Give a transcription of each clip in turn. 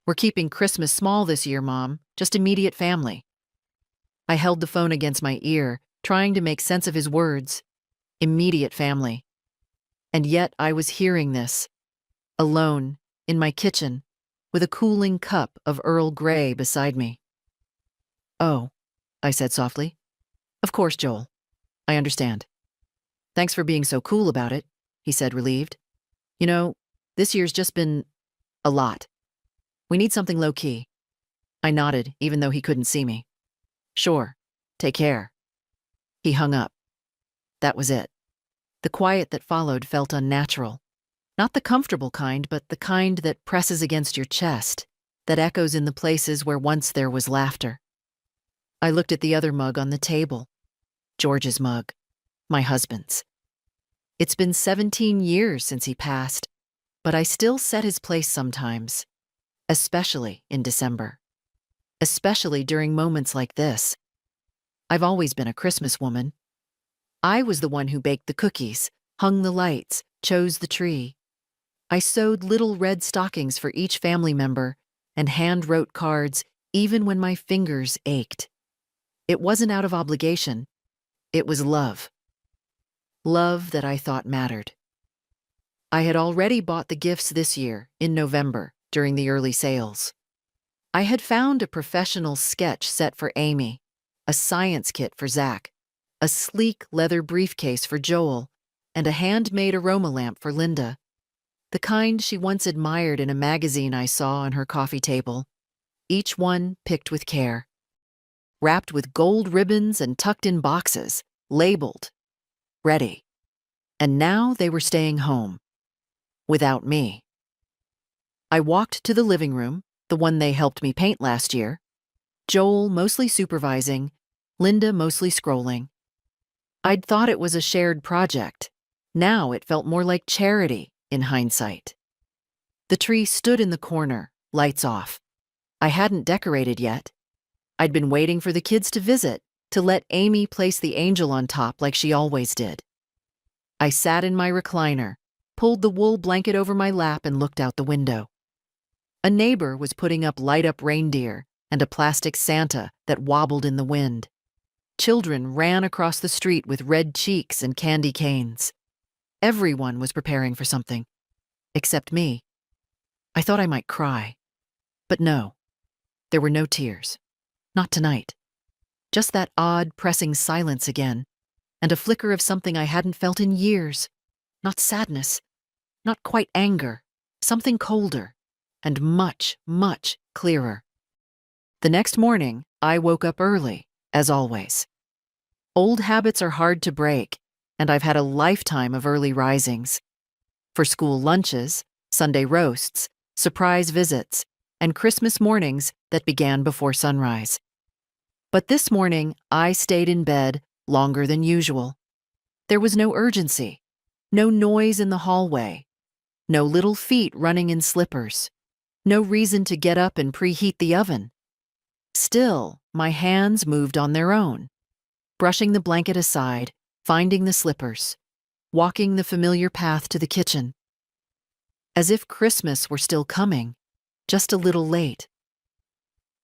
We're keeping Christmas small this year, Mom, just immediate family. I held the phone against my ear, trying to make sense of his words. Immediate family. And yet I was hearing this, alone, in my kitchen, with a cooling cup of Earl Grey beside me. Oh, I said softly. Of course, Joel. I understand. Thanks for being so cool about it, he said, relieved. You know, this year's just been a lot. We need something low-key. I nodded, even though he couldn't see me. Sure. Take care. He hung up. That was it. The quiet that followed felt unnatural. Not the comfortable kind, but the kind that presses against your chest, that echoes in the places where once there was laughter. I looked at the other mug on the table. George's mug. My husband's. It's been 17 years since he passed, but I still set his place sometimes, especially in December. Especially during moments like this. I've always been a Christmas woman. I was the one who baked the cookies, hung the lights, chose the tree. I sewed little red stockings for each family member and hand-wrote cards even when my fingers ached. It wasn't out of obligation. It was love. Love that I thought mattered. I had already bought the gifts this year, in November, during the early sales. I had found a professional sketch set for Amy, a science kit for Zach, a sleek leather briefcase for Joel, and a handmade aroma lamp for Linda, the kind she once admired in a magazine I saw on her coffee table, each one picked with care. Wrapped with gold ribbons and tucked in boxes, labeled, ready. And now they were staying home. Without me. I walked to the living room, the one they helped me paint last year. Joel mostly supervising, Linda mostly scrolling. I'd thought it was a shared project. Now it felt more like charity, in hindsight. The tree stood in the corner, lights off. I hadn't decorated yet. I'd been waiting for the kids to visit, to let Amy place the angel on top like she always did. I sat in my recliner, pulled the wool blanket over my lap and looked out the window. A neighbor was putting up light-up reindeer and a plastic Santa that wobbled in the wind. Children ran across the street with red cheeks and candy canes. Everyone was preparing for something, except me. I thought I might cry. But no, there were no tears. Not tonight. Just that odd, pressing silence again, and a flicker of something I hadn't felt in years. Not sadness, not quite anger, something colder, and much, much clearer. The next morning, I woke up early, as always. Old habits are hard to break, and I've had a lifetime of early risings. For school lunches, Sunday roasts, surprise visits, and Christmas mornings that began before sunrise. But this morning, I stayed in bed longer than usual. There was no urgency, no noise in the hallway, no little feet running in slippers, no reason to get up and preheat the oven. Still, my hands moved on their own, brushing the blanket aside, finding the slippers, walking the familiar path to the kitchen. As if Christmas were still coming, just a little late.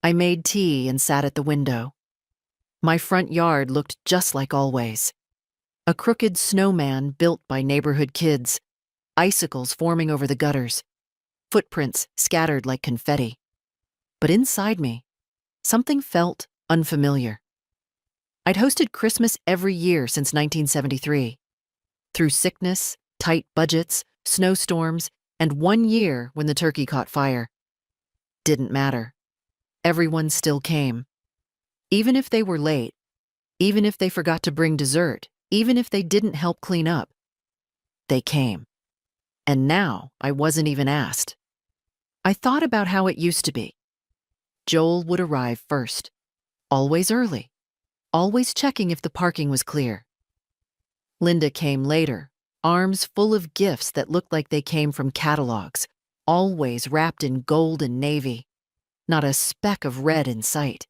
I made tea and sat at the window. My front yard looked just like always. A crooked snowman built by neighborhood kids, icicles forming over the gutters, footprints scattered like confetti. But inside me, something felt unfamiliar. I'd hosted Christmas every year since 1973. Through sickness, tight budgets, snowstorms, and one year when the turkey caught fire. Didn't matter. Everyone still came. Even if they were late, even if they forgot to bring dessert, even if they didn't help clean up, they came. And now I wasn't even asked. I thought about how it used to be. Joel would arrive first, always early, always checking if the parking was clear. Linda came later, arms full of gifts that looked like they came from catalogs, always wrapped in gold and navy, not a speck of red in sight.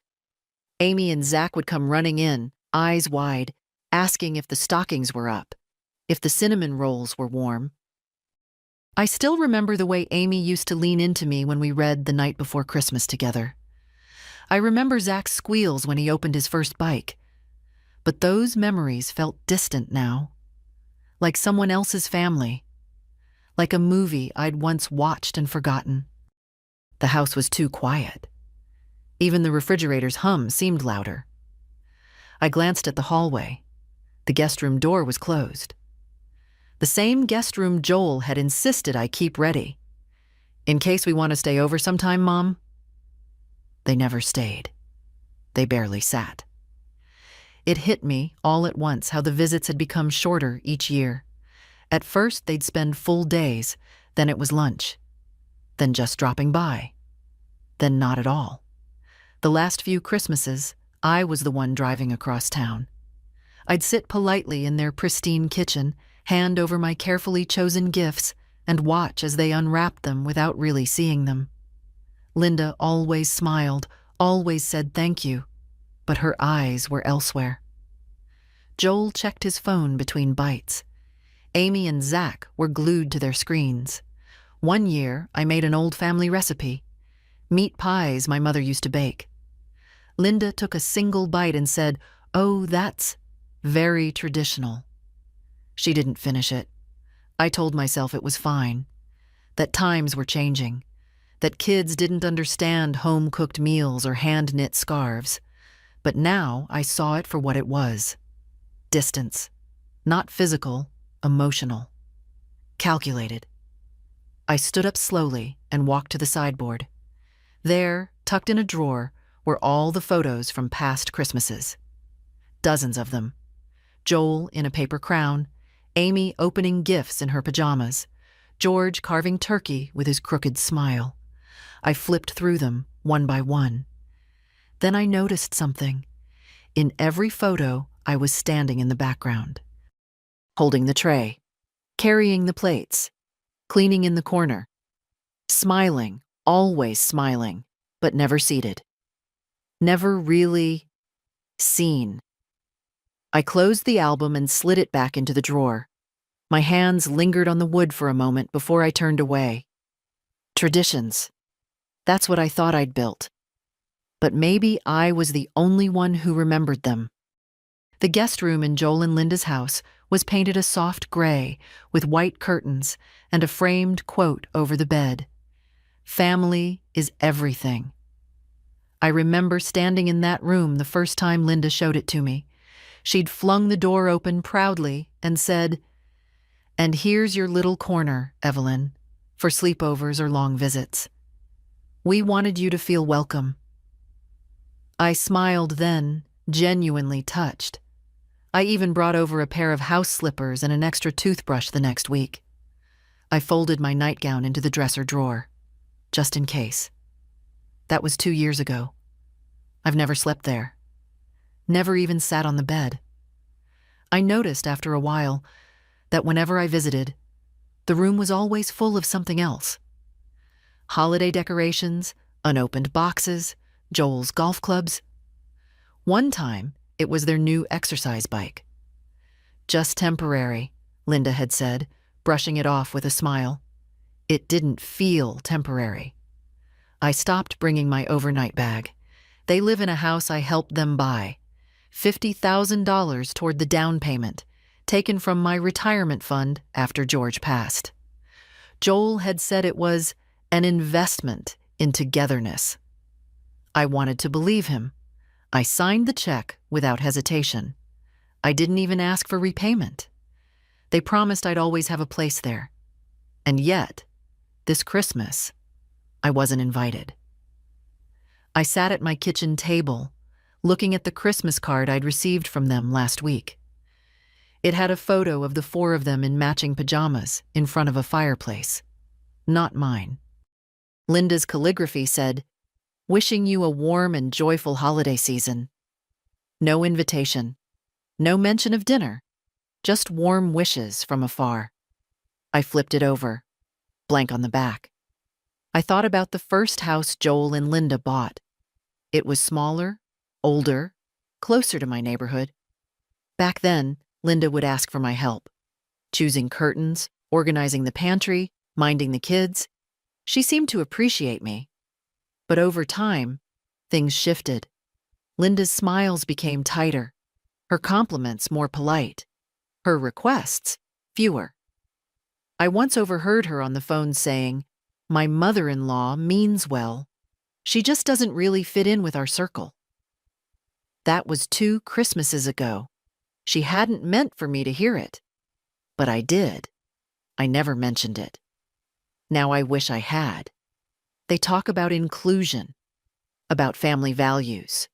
Amy and Zach would come running in, eyes wide, asking if the stockings were up, if the cinnamon rolls were warm. I still remember the way Amy used to lean into me when we read The Night Before Christmas together. I remember Zach's squeals when he opened his first bike. But those memories felt distant now. Like someone else's family. Like a movie I'd once watched and forgotten. The house was too quiet. Even the refrigerator's hum seemed louder. I glanced at the hallway. The guest room door was closed. The same guest room Joel had insisted I keep ready. In case we want to stay over sometime, Mom. They never stayed. They barely sat. It hit me all at once how the visits had become shorter each year. At first, they'd spend full days, then it was lunch. Then just dropping by. Then not at all. The last few Christmases, I was the one driving across town. I'd sit politely in their pristine kitchen, hand over my carefully chosen gifts, and watch as they unwrapped them without really seeing them. Linda always smiled, always said thank you, but her eyes were elsewhere. Joel checked his phone between bites. Amy and Zach were glued to their screens. One year, I made an old family recipe. Meat pies my mother used to bake. Linda took a single bite and said, "Oh, that's very traditional." She didn't finish it. I told myself it was fine, that times were changing, that kids didn't understand home-cooked meals or hand-knit scarves. But now I saw it for what it was. Distance. Not physical, emotional. Calculated. I stood up slowly and walked to the sideboard. There, tucked in a drawer, were all the photos from past Christmases. Dozens of them. Joel in a paper crown, Amy opening gifts in her pajamas, George carving turkey with his crooked smile. I flipped through them, one by one. Then I noticed something. In every photo, I was standing in the background. Holding the tray, carrying the plates, cleaning in the corner. Smiling, always smiling, but never seated. Never really seen. I closed the album and slid it back into the drawer. My hands lingered on the wood for a moment before I turned away. Traditions. That's what I thought I'd built. But maybe I was the only one who remembered them. The guest room in Joel and Linda's house was painted a soft gray with white curtains and a framed quote over the bed. "Family is everything." I remember standing in that room the first time Linda showed it to me. She'd flung the door open proudly and said, "And here's your little corner, Evelyn, for sleepovers or long visits. We wanted you to feel welcome." I smiled then, genuinely touched. I even brought over a pair of house slippers and an extra toothbrush the next week. I folded my nightgown into the dresser drawer, just in case. That was 2 years ago. I've never slept there. Never even sat on the bed. I noticed after a while that whenever I visited, the room was always full of something else. Holiday decorations, unopened boxes, Joel's golf clubs. One time, it was their new exercise bike. "Just temporary," Linda had said, brushing it off with a smile. It didn't feel temporary. I stopped bringing my overnight bag. They live in a house I helped them buy. $50,000 toward the down payment, taken from my retirement fund after George passed. Joel had said it was an investment in togetherness. I wanted to believe him. I signed the check without hesitation. I didn't even ask for repayment. They promised I'd always have a place there. And yet, this Christmas, I wasn't invited. I sat at my kitchen table, looking at the Christmas card I'd received from them last week. It had a photo of the 4 of them in matching pajamas in front of a fireplace. Not mine. Linda's calligraphy said, "Wishing you a warm and joyful holiday season." No invitation. No mention of dinner. Just warm wishes from afar. I flipped it over. Blank on the back. I thought about the first house Joel and Linda bought. It was smaller, older, closer to my neighborhood. Back then, Linda would ask for my help. Choosing curtains, organizing the pantry, minding the kids. She seemed to appreciate me. But over time, things shifted. Linda's smiles became tighter, her compliments more polite, her requests fewer. I once overheard her on the phone saying, "My mother-in-law means well. She just doesn't really fit in with our circle." That was 2 Christmases ago. She hadn't meant for me to hear it. But I did. I never mentioned it. Now I wish I had. They talk about inclusion, about family values.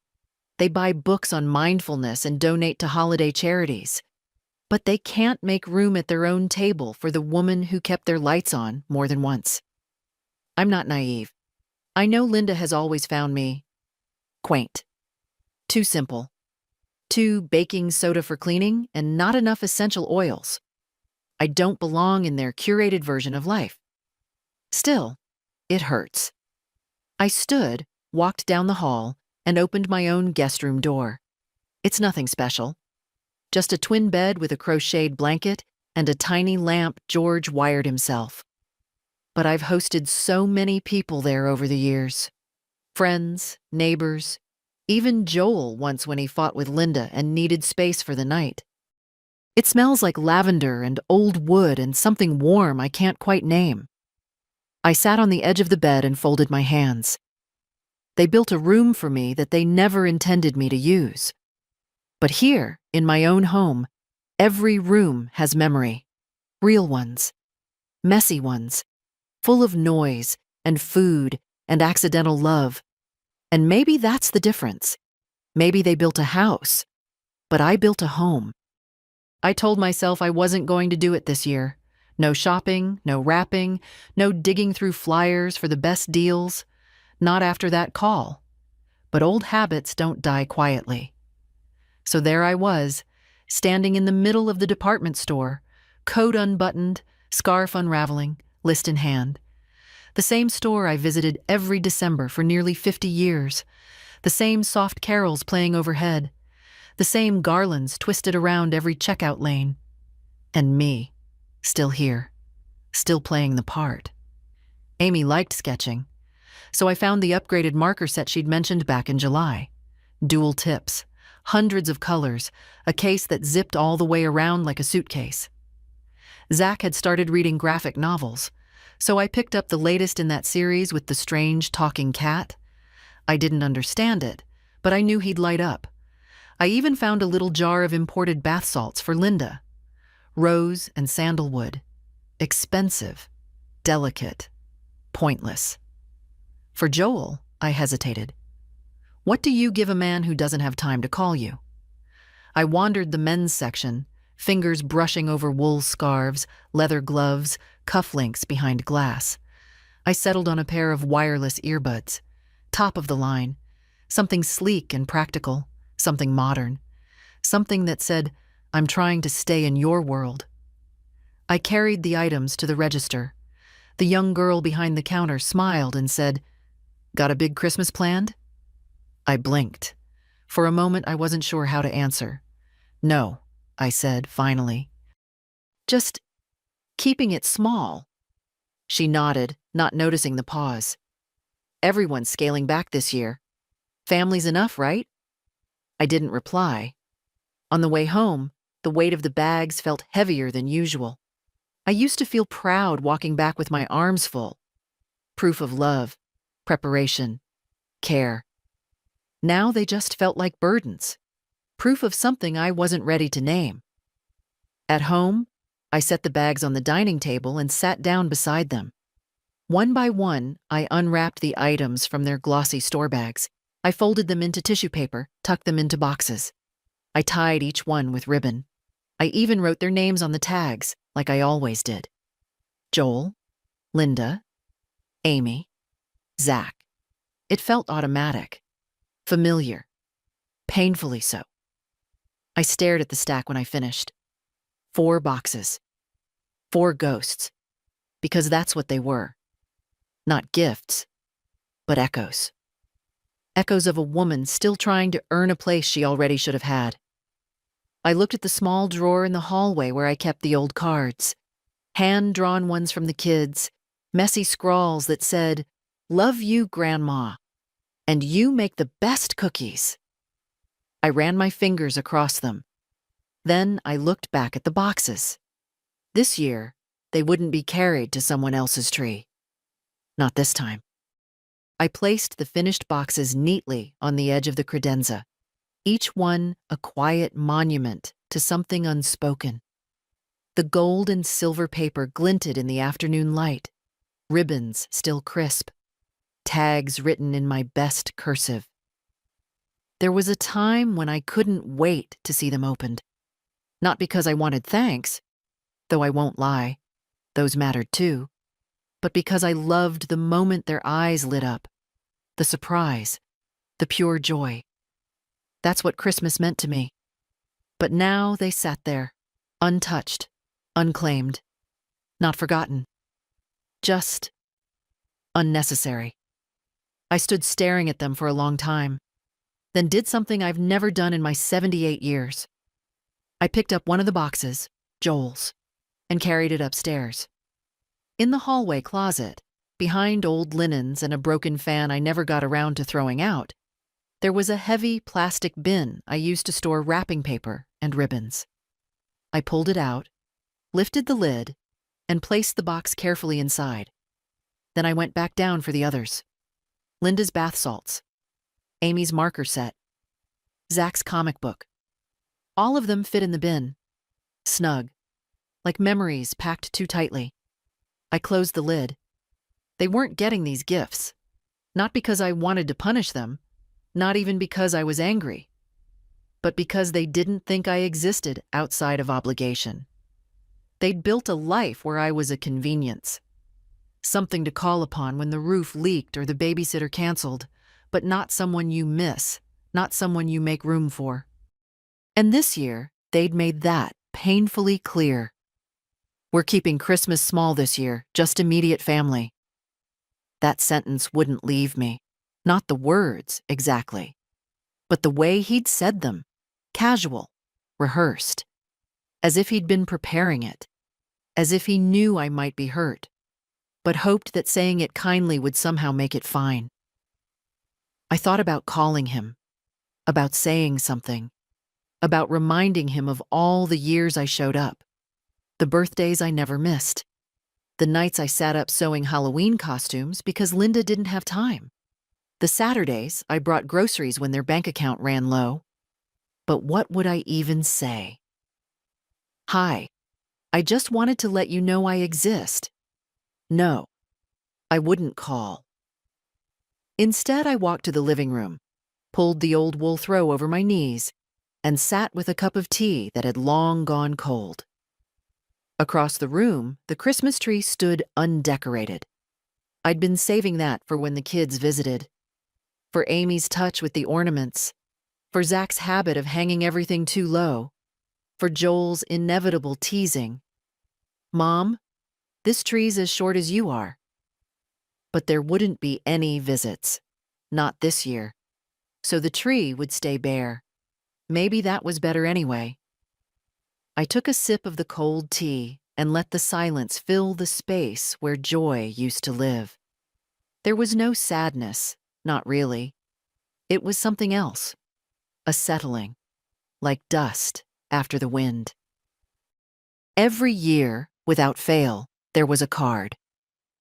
They buy books on mindfulness and donate to holiday charities. But they can't make room at their own table for the woman who kept their lights on more than once. I'm not naive. I know Linda has always found me quaint, too simple, too baking soda for cleaning and not enough essential oils. I don't belong in their curated version of life. Still, it hurts. I stood, walked down the hall, and opened my own guest room door. It's nothing special. Just a twin bed with a crocheted blanket and a tiny lamp George wired himself. But I've hosted so many people there over the years. Friends, neighbors, even Joel once when he fought with Linda and needed space for the night. It smells like lavender and old wood and something warm I can't quite name. I sat on the edge of the bed and folded my hands. They built a room for me that they never intended me to use. But here, in my own home, every room has memory. Real ones. Messy ones. Full of noise and food and accidental love. And maybe that's the difference. Maybe they built a house, but I built a home. I told myself I wasn't going to do it this year. No shopping, no wrapping, no digging through flyers for the best deals. Not after that call. But old habits don't die quietly. So there I was, standing in the middle of the department store, coat unbuttoned, scarf unraveling, list in hand. The same store I visited every December for nearly 50 years. The same soft carols playing overhead. The same garlands twisted around every checkout lane. And me, still here, still playing the part. Amy liked sketching, so I found the upgraded marker set she'd mentioned back in July. Dual tips, hundreds of colors, a case that zipped all the way around like a suitcase. Zach had started reading graphic novels, so I picked up the latest in that series with the strange talking cat. I didn't understand it, but I knew he'd light up. I even found a little jar of imported bath salts for Linda. Rose and sandalwood. Expensive. Delicate. Pointless. For Joel, I hesitated. What do you give a man who doesn't have time to call you? I wandered the men's section, fingers brushing over wool scarves, leather gloves, cufflinks behind glass. I settled on a pair of wireless earbuds. Top of the line. Something sleek and practical. Something modern. Something that said, "I'm trying to stay in your world." I carried the items to the register. The young girl behind the counter smiled and said, "Got a big Christmas planned?" I blinked. For a moment, I wasn't sure how to answer. "No," I said, finally. "Just keeping it small." She nodded, not noticing the pause. "Everyone's scaling back this year. Family's enough, right?" I didn't reply. On the way home, the weight of the bags felt heavier than usual. I used to feel proud walking back with my arms full. Proof of love, preparation, care. Now they just felt like burdens. Proof of something I wasn't ready to name. At home, I set the bags on the dining table and sat down beside them. One by one, I unwrapped the items from their glossy store bags. I folded them into tissue paper, tucked them into boxes. I tied each one with ribbon. I even wrote their names on the tags, like I always did. Joel, Linda, Amy, Zach. It felt automatic, familiar, painfully so. I stared at the stack when I finished. 4 boxes. 4 ghosts. Because that's what they were. Not gifts, but echoes. Echoes of a woman still trying to earn a place she already should have had. I looked at the small drawer in the hallway where I kept the old cards. Hand-drawn ones from the kids, Messy scrawls that said, "Love you, Grandma, and you make the best cookies." I ran my fingers across them. Then I looked back at the boxes. This year, they wouldn't be carried to someone else's tree. Not this time. I placed the finished boxes neatly on the edge of the credenza, each one a quiet monument to something unspoken. The gold and silver paper glinted in the afternoon light, ribbons still crisp, tags written in my best cursive. There was a time when I couldn't wait to see them opened. Not because I wanted thanks, though I won't lie, those mattered too, but because I loved the moment their eyes lit up, the surprise, the pure joy. That's what Christmas meant to me. But now they sat there, untouched, unclaimed, not forgotten, just unnecessary. I stood staring at them for a long time, then did something I've never done in my 78 years. I picked up one of the boxes, Joel's, and carried it upstairs. In the hallway closet, behind old linens and a broken fan I never got around to throwing out, there was a heavy plastic bin I used to store wrapping paper and ribbons. I pulled it out, lifted the lid, and placed the box carefully inside. Then I went back down for the others. Linda's bath salts, Amy's marker set, Zach's comic book. All of them fit in the bin, snug, like memories packed too tightly. I closed the lid. They weren't getting these gifts, not because I wanted to punish them, not even because I was angry, but because they didn't think I existed outside of obligation. They'd built a life where I was a convenience, something to call upon when the roof leaked or the babysitter canceled, but not someone you miss, not someone you make room for. And this year, they'd made that painfully clear. We're keeping Christmas small this year, just immediate family. That sentence wouldn't leave me. Not the words, exactly, but the way he'd said them. Casual, rehearsed, as if he'd been preparing it, as if he knew I might be hurt, but hoped that saying it kindly would somehow make it fine. I thought about calling him, about saying something, about reminding him of all the years I showed up, the birthdays I never missed, the nights I sat up sewing Halloween costumes because Linda didn't have time, the Saturdays I brought groceries when their bank account ran low. But what would I even say? Hi, I just wanted to let you know I exist. No, I wouldn't call. Instead, I walked to the living room, pulled the old wool throw over my knees, and sat with a cup of tea that had long gone cold. Across the room, the Christmas tree stood undecorated. I'd been saving that for when the kids visited, for Amy's touch with the ornaments, for Zach's habit of hanging everything too low, for Joel's inevitable teasing. "Mom, this tree's as short as you are." But there wouldn't be any visits, not this year, so the tree would stay bare. Maybe that was better anyway. I took a sip of the cold tea and let the silence fill the space where joy used to live. There was no sadness, not really. It was something else, a settling, like dust after the wind. Every year, without fail, there was a card.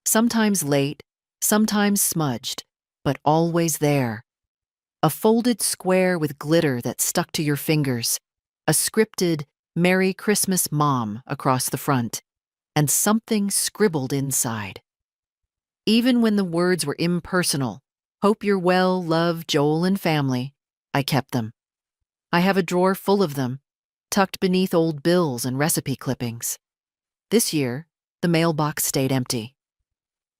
Sometimes late, sometimes smudged, but always there. A folded square with glitter that stuck to your fingers, a scripted "Merry Christmas, Mom" across the front, and something scribbled inside. Even when the words were impersonal, "Hope you're well, love, Joel and family," I kept them. I have a drawer full of them, tucked beneath old bills and recipe clippings. This year, the mailbox stayed empty.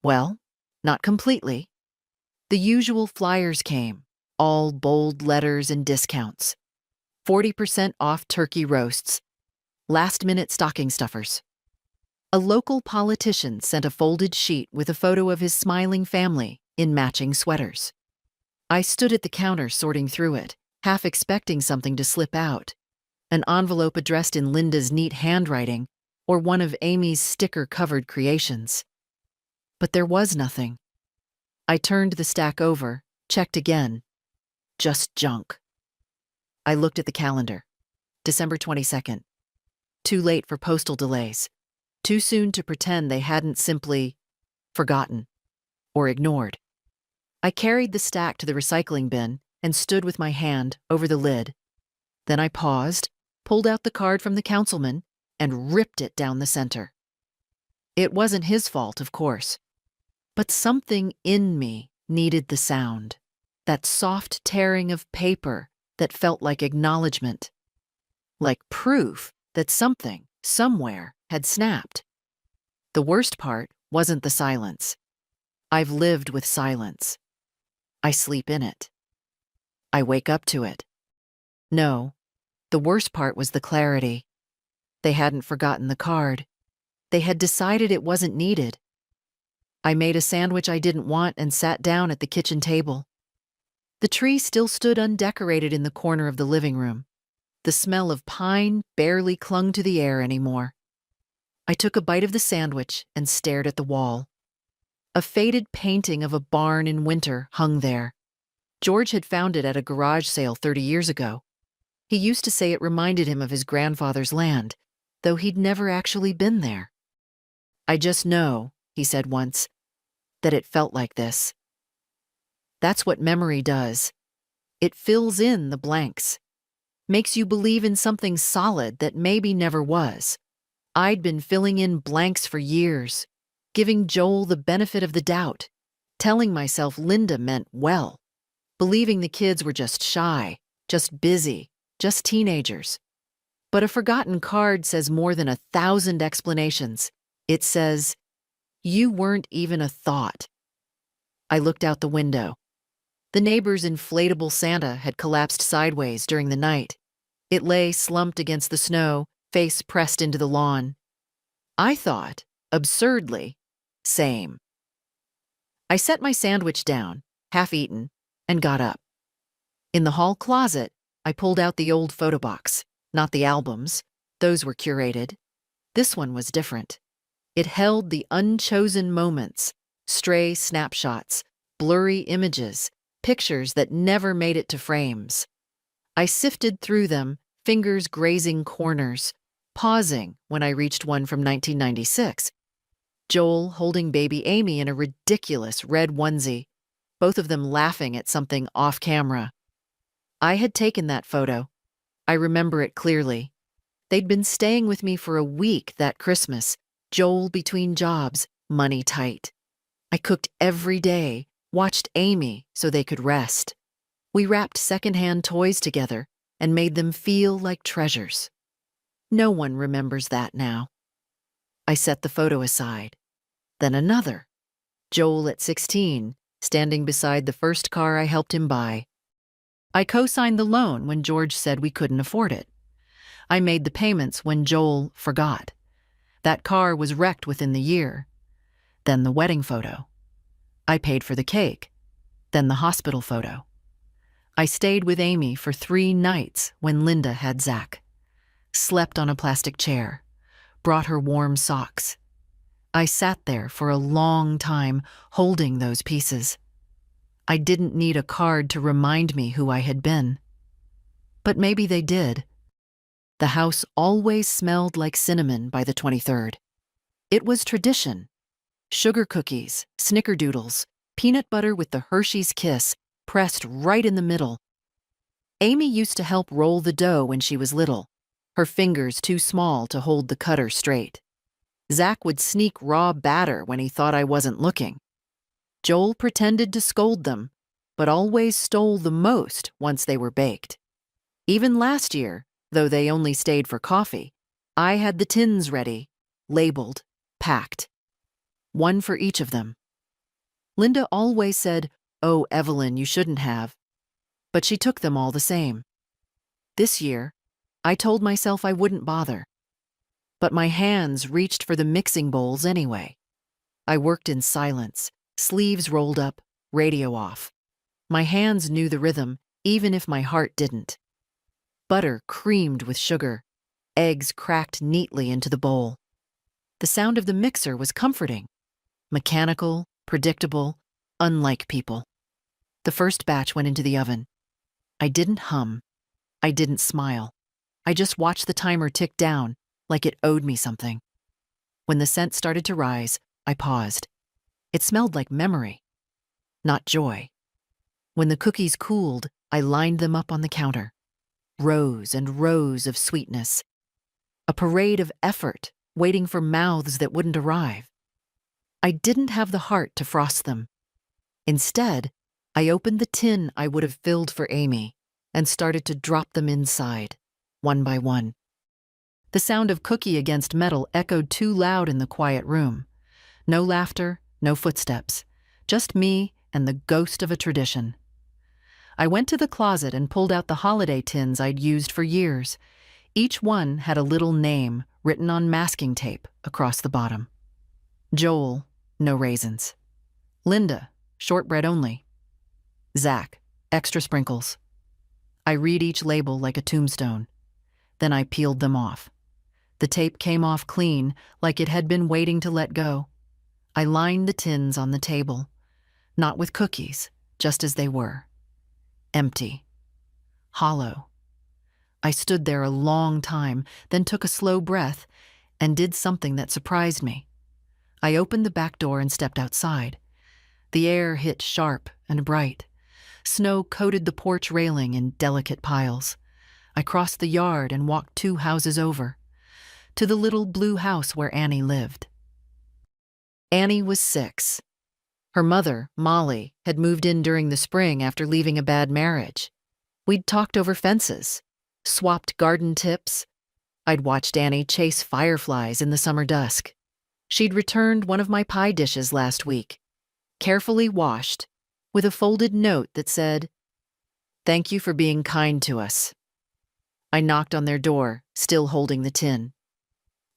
Well, not completely. The usual flyers came, all bold letters and discounts. 40% off turkey roasts, last-minute stocking stuffers. A local politician sent a folded sheet with a photo of his smiling family in matching sweaters. I stood at the counter sorting through it, half expecting something to slip out. An envelope addressed in Linda's neat handwriting or one of Amy's sticker-covered creations. but there was nothing. I turned the stack over, checked again. Just junk. I looked at the calendar. December 22nd. Too late for postal delays. Too soon to pretend they hadn't simply forgotten or ignored. I carried the stack to the recycling bin and stood with my hand over the lid. Then I paused, pulled out the card from the councilman, and ripped it down the center. It wasn't his fault, of course, but something in me needed the sound, that soft tearing of paper that felt like acknowledgement, like proof that something, somewhere, had snapped. The worst part wasn't the silence. I've lived with silence. I sleep in it. I wake up to it. No, the worst part was the clarity. They hadn't forgotten the card. They had decided it wasn't needed. I made a sandwich I didn't want and sat down at the kitchen table. The tree still stood undecorated in the corner of the living room. The smell of pine barely clung to the air anymore. I took a bite of the sandwich and stared at the wall. A faded painting of a barn in winter hung there. George had found it at a garage sale 30 years ago. He used to say it reminded him of his grandfather's land, though he'd never actually been there. "I just know," he said once, "that it felt like this." That's what memory does. It fills in the blanks, makes you believe in something solid that maybe never was. I'd been filling in blanks for years, giving Joel the benefit of the doubt, telling myself Linda meant well, believing the kids were just shy, just busy, just teenagers. But a forgotten card says more than 1,000 explanations. It says, "You weren't even a thought." I looked out the window. The neighbor's inflatable Santa had collapsed sideways during the night. It lay slumped against the snow, face pressed into the lawn. I thought, absurdly, same. I set my sandwich down, half eaten, and got up. In the hall closet, I pulled out the old photo box, not the albums. Those were curated. This one was different. It held the unchosen moments, stray snapshots, blurry images, pictures that never made it to frames. I sifted through them, fingers grazing corners, pausing when I reached one from 1996. Joel holding baby Amy in a ridiculous red onesie, both of them laughing at something off camera. I had taken that photo. I remember it clearly. They'd been staying with me for a week that Christmas, Joel between jobs, money tight. I cooked every day, watched Amy so they could rest. We wrapped secondhand toys together and made them feel like treasures. No one remembers that now. I set the photo aside. Then another. Joel at 16, standing beside the first car I helped him buy. I co-signed the loan when George said we couldn't afford it. I made the payments when Joel forgot. That car was wrecked within the year. Then the wedding photo. I paid for the cake. Then the hospital photo. I stayed with Amy for 3 nights when Linda had Zach. Slept on a plastic chair. Brought her warm socks. I sat there for a long time, holding those pieces. I didn't need a card to remind me who I had been. But maybe they did. The house always smelled like cinnamon by the 23rd. It was tradition. Sugar cookies, snickerdoodles, peanut butter with the Hershey's Kiss pressed right in the middle. Amy used to help roll the dough when she was little, her fingers too small to hold the cutter straight. Zach would sneak raw batter when he thought I wasn't looking. Joel pretended to scold them, but always stole the most once they were baked. Even last year, though they only stayed for coffee, I had the tins ready, labeled, packed. One for each of them. Linda always said, "Oh, Evelyn, you shouldn't have." But she took them all the same. This year, I told myself I wouldn't bother. But my hands reached for the mixing bowls anyway. I worked in silence, sleeves rolled up, radio off. My hands knew the rhythm, even if my heart didn't. Butter creamed with sugar. Eggs cracked neatly into the bowl. The sound of the mixer was comforting. mechanical, predictable, unlike people. The first batch went into the oven. I didn't hum. I didn't smile. I just watched the timer tick down, like it owed me something. When the scent started to rise, I paused. It smelled like memory, not joy. When the cookies cooled, I lined them up on the counter. Rows and rows of sweetness. A parade of effort, waiting for mouths that wouldn't arrive. I didn't have the heart to frost them. Instead, I opened the tin I would have filled for Amy and started to drop them inside, one by one. The sound of cookie against metal echoed too loud in the quiet room. No laughter, no footsteps, just me and the ghost of a tradition. I went to the closet and pulled out the holiday tins I'd used for years. Each one had a little name written on masking tape across the bottom. Joel, no raisins. Linda, shortbread only. Zach, extra sprinkles. I read each label like a tombstone. Then I peeled them off. The tape came off clean, like it had been waiting to let go. I lined the tins on the table, not with cookies, just as they were. Empty. Hollow. I stood there a long time, then took a slow breath and did something that surprised me. I opened the back door and stepped outside. The air hit sharp and bright. Snow coated the porch railing in delicate piles. I crossed the yard and walked 2 houses over, to the little blue house where Annie lived. Annie was 6. Her mother, Molly, had moved in during the spring after leaving a bad marriage. We'd talked over fences, swapped garden tips. I'd watched Annie chase fireflies in the summer dusk. She'd returned one of my pie dishes last week, carefully washed, with a folded note that said, "Thank you for being kind to us." I knocked on their door, still holding the tin.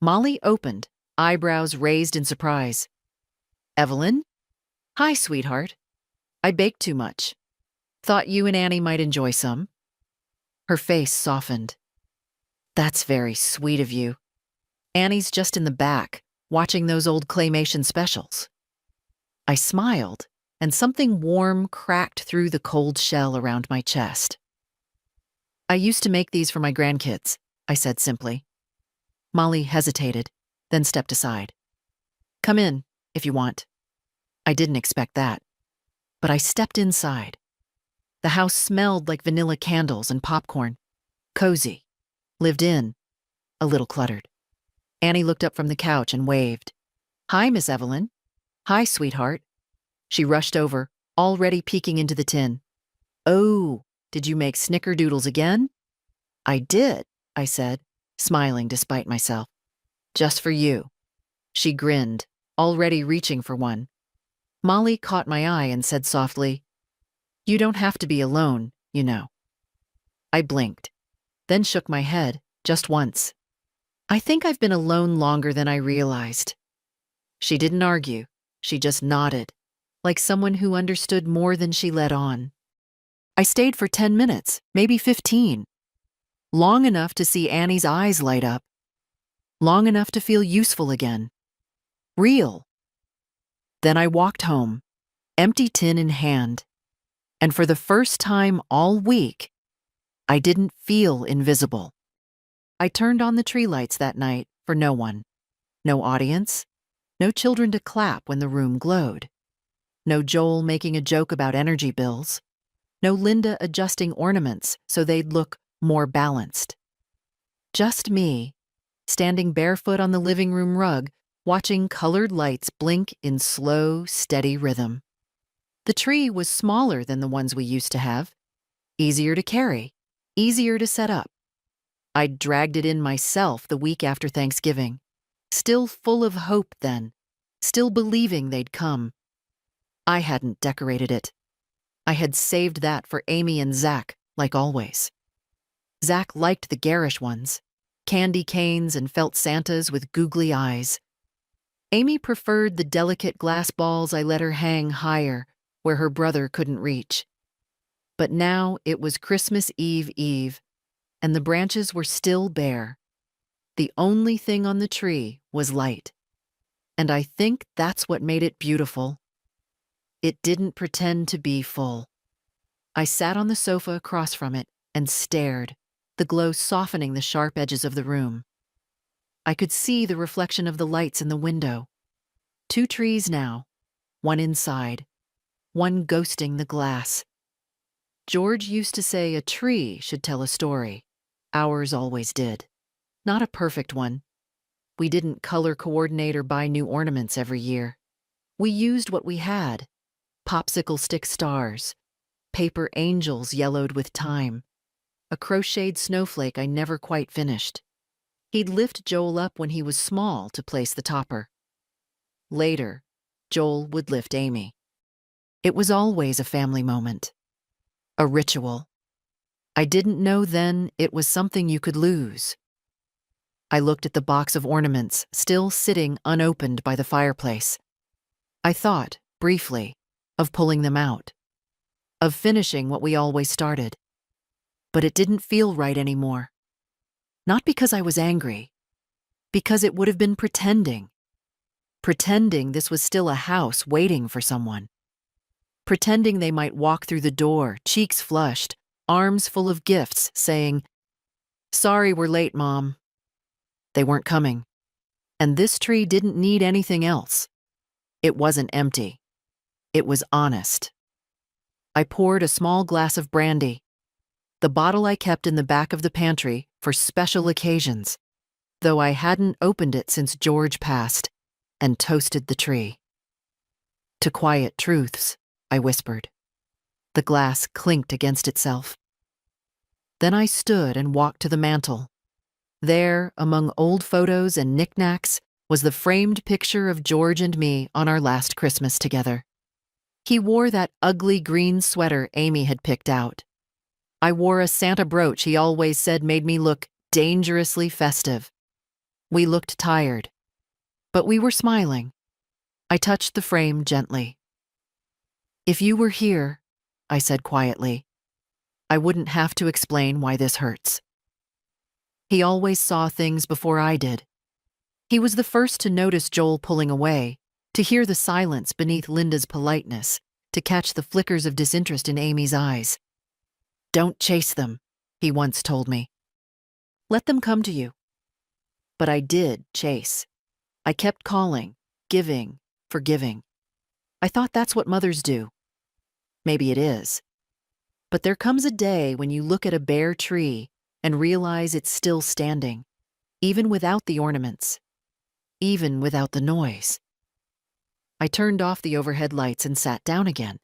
Molly opened, eyebrows raised in surprise. "Evelyn? Hi, sweetheart. I baked too much. Thought you and Annie might enjoy some." Her face softened. "That's very sweet of you. Annie's just in the back, watching those old claymation specials." I smiled, and something warm cracked through the cold shell around my chest. "I used to make these for my grandkids," I said simply. Molly hesitated, then stepped aside. "Come in, if you want." I didn't expect that, but I stepped inside. The house smelled like vanilla candles and popcorn. Cozy. Lived in. A little cluttered. Annie looked up from the couch and waved. "Hi, Miss Evelyn." "Hi, sweetheart." She rushed over, already peeking into the tin. "Oh, did you make snickerdoodles again?" "I did," I said, smiling despite myself. "Just for you." She grinned, already reaching for one. Molly caught my eye and said softly, "You don't have to be alone, you know." I blinked, then shook my head, just once. "I think I've been alone longer than I realized." She didn't argue, she just nodded, like someone who understood more than she let on. I stayed for 10 minutes, maybe 15. Long enough to see Annie's eyes light up. Long enough to feel useful again. Real. Then I walked home, empty tin in hand. And for the first time all week, I didn't feel invisible. I turned on the tree lights that night for no one. No audience. No children to clap when the room glowed. No Joel making a joke about energy bills. No Linda adjusting ornaments so they'd look more balanced. Just me, standing barefoot on the living room rug, watching colored lights blink in slow, steady rhythm. The tree was smaller than the ones we used to have. Easier to carry, easier to set up. I'd dragged it in myself the week after Thanksgiving. Still full of hope then, still believing they'd come. I hadn't decorated it. I had saved that for Amy and Zach, like always. Zach liked the garish ones, candy canes and felt Santas with googly eyes. Amy preferred the delicate glass balls I let her hang higher, where her brother couldn't reach. But now it was Christmas Eve, and the branches were still bare. The only thing on the tree was light. And I think that's what made it beautiful. It didn't pretend to be full. I sat on the sofa across from it and stared, the glow softening the sharp edges of the room. I could see the reflection of the lights in the window. 2 trees now, one inside, one ghosting the glass. George used to say a tree should tell a story. Ours always did. Not a perfect one. We didn't color coordinate or buy new ornaments every year. We used what we had: popsicle stick stars, paper angels yellowed with time, a crocheted snowflake I never quite finished. He'd lift Joel up when he was small to place the topper. Later, Joel would lift Amy. It was always a family moment, a ritual. I didn't know then it was something you could lose. I looked at the box of ornaments still sitting unopened by the fireplace. I thought, briefly, of pulling them out, of finishing what we always started. But it didn't feel right anymore. Not because I was angry, because it would have been pretending. Pretending this was still a house waiting for someone. Pretending they might walk through the door, cheeks flushed, arms full of gifts, saying, "Sorry we're late, Mom." They weren't coming. And this tree didn't need anything else. It wasn't empty. It was honest. I poured a small glass of brandy, the bottle I kept in the back of the pantry for special occasions, though I hadn't opened it since George passed, and toasted the tree. "To quiet truths," I whispered. The glass clinked against itself. Then I stood and walked to the mantel. There, among old photos and knickknacks, was the framed picture of George and me on our last Christmas together. He wore that ugly green sweater Amy had picked out. I wore a Santa brooch he always said made me look dangerously festive. We looked tired, but we were smiling. I touched the frame gently. "If you were here," I said quietly, "I wouldn't have to explain why this hurts." He always saw things before I did. He was the first to notice Joel pulling away, to hear the silence beneath Linda's politeness, to catch the flickers of disinterest in Amy's eyes. "Don't chase them," he once told me. "Let them come to you." But I did chase. I kept calling, giving, forgiving. I thought that's what mothers do. Maybe it is. But there comes a day when you look at a bare tree and realize it's still standing, even without the ornaments, even without the noise. I turned off the overhead lights and sat down again.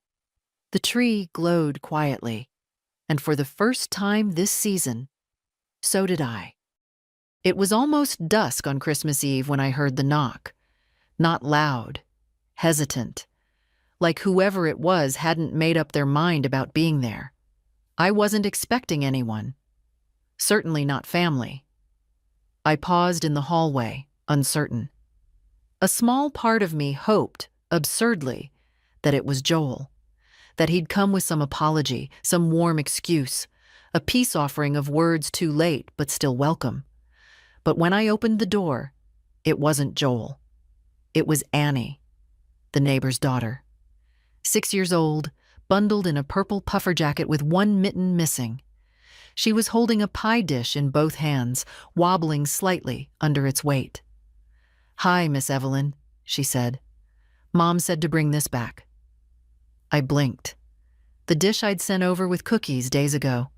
The tree glowed quietly, and for the first time this season, so did I. It was almost dusk on Christmas Eve when I heard the knock. Not loud, hesitant, like whoever it was hadn't made up their mind about being there. I wasn't expecting anyone. Certainly not family. I paused in the hallway, uncertain. A small part of me hoped, absurdly, that it was Joel, that he'd come with some apology, some warm excuse, a peace offering of words too late but still welcome. But when I opened the door, it wasn't Joel. It was Annie, the neighbor's daughter. 6 years old, bundled in a purple puffer jacket with one mitten missing. She was holding a pie dish in both hands, wobbling slightly under its weight. "Hi, Miss Evelyn," she said. "Mom said to bring this back." I blinked. The dish I'd sent over with cookies days ago.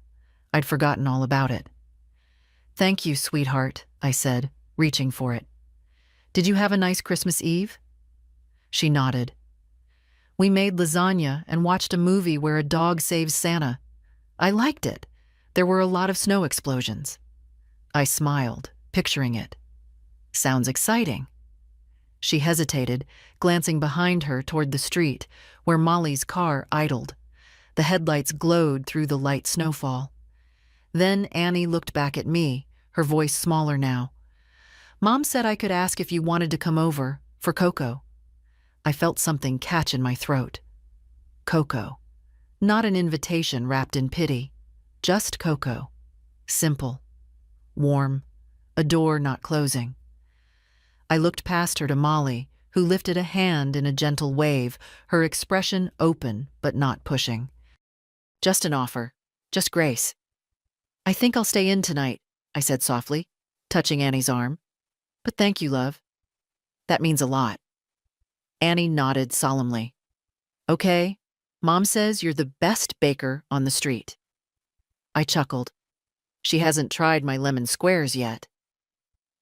I'd forgotten all about it. "Thank you, sweetheart," I said, reaching for it. "Did you have a nice Christmas Eve?" She nodded. "We made lasagna and watched a movie where a dog saves Santa. I liked it. There were a lot of snow explosions." I smiled, picturing it. "Sounds exciting." She hesitated, glancing behind her toward the street, where Molly's car idled. The headlights glowed through the light snowfall. Then Annie looked back at me, her voice smaller now. "Mom said I could ask if you wanted to come over, for Cocoa." I felt something catch in my throat. Cocoa. Not an invitation wrapped in pity. Just Cocoa. Simple. Warm. A door not closing. I looked past her to Molly, who lifted a hand in a gentle wave, her expression open but not pushing. Just an offer. Just grace. I think I'll stay in tonight, I said softly, touching Annie's arm. But thank you, love. That means a lot. Annie nodded solemnly. Okay, Mom says you're the best baker on the street. I chuckled. She hasn't tried my lemon squares yet.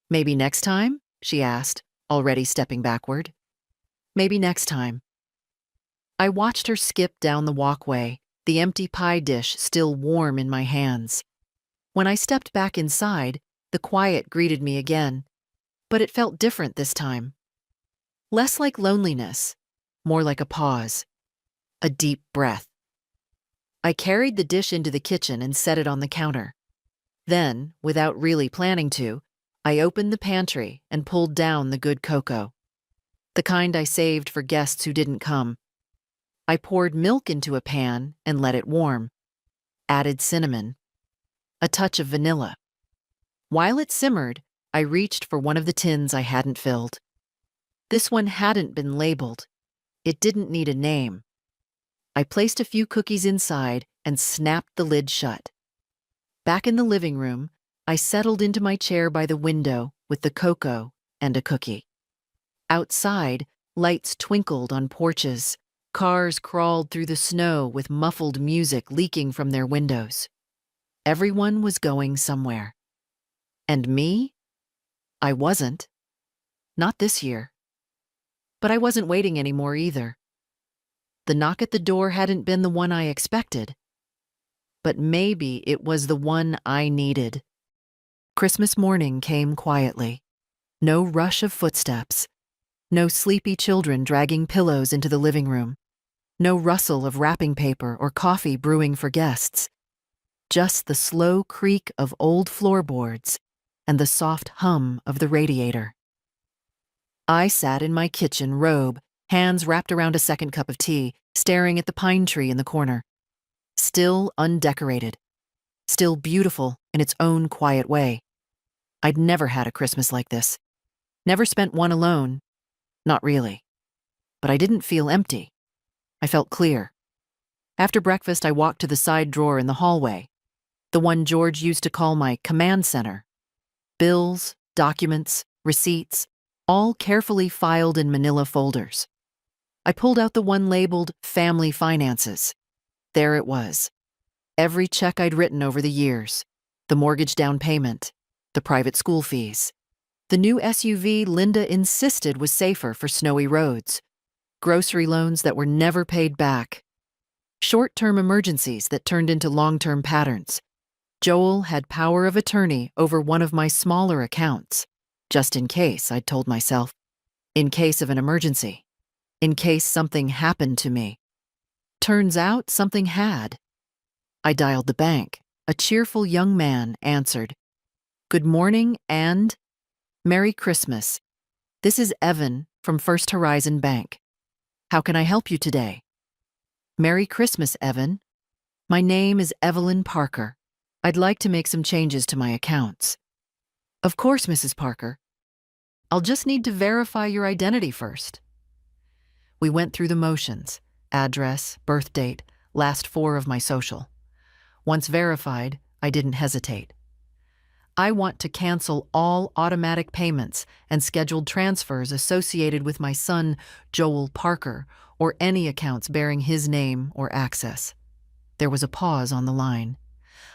Maybe next time? She asked, already stepping backward. Maybe next time. I watched her skip down the walkway, the empty pie dish still warm in my hands. When I stepped back inside, the quiet greeted me again, but it felt different this time. Less like loneliness, more like a pause, a deep breath. I carried the dish into the kitchen and set it on the counter. Then, without really planning to, I opened the pantry and pulled down the good cocoa. The kind I saved for guests who didn't come. I poured milk into a pan and let it warm. Added cinnamon. A touch of vanilla. While it simmered, I reached for one of the tins I hadn't filled. This one hadn't been labeled. It didn't need a name. I placed a few cookies inside and snapped the lid shut. Back in the living room, I settled into my chair by the window with the cocoa and a cookie. Outside, lights twinkled on porches. Cars crawled through the snow with muffled music leaking from their windows. Everyone was going somewhere. And me? I wasn't. Not this year. But I wasn't waiting anymore either. The knock at the door hadn't been the one I expected. But maybe it was the one I needed. Christmas morning came quietly. No rush of footsteps. No sleepy children dragging pillows into the living room. No rustle of wrapping paper or coffee brewing for guests. Just the slow creak of old floorboards and the soft hum of the radiator. I sat in my kitchen robe, hands wrapped around a second cup of tea, staring at the pine tree in the corner. Still undecorated. Still beautiful in its own quiet way. I'd never had a Christmas like this. Never spent one alone. Not really. But I didn't feel empty. I felt clear. After breakfast, I walked to the side drawer in the hallway, the one George used to call my command center. Bills, documents, receipts, all carefully filed in manila folders. I pulled out the one labeled Family Finances. There it was. Every check I'd written over the years, the mortgage down payment, the private school fees, the new SUV Linda insisted was safer for snowy roads, grocery loans that were never paid back, short-term emergencies that turned into long-term patterns. Joel had power of attorney over one of my smaller accounts, just in case, I'd told myself, in case of an emergency, in case something happened to me. Turns out something had. I dialed the bank. A cheerful young man answered. Good morning and Merry Christmas. This is Evan from First Horizon Bank. How can I help you today? Merry Christmas, Evan. My name is Evelyn Parker. I'd like to make some changes to my accounts. Of course, Mrs. Parker. I'll just need to verify your identity first. We went through the motions, address, birth date, last four of my social. Once verified, I didn't hesitate. I want to cancel all automatic payments and scheduled transfers associated with my son, Joel Parker, or any accounts bearing his name or access. There was a pause on the line.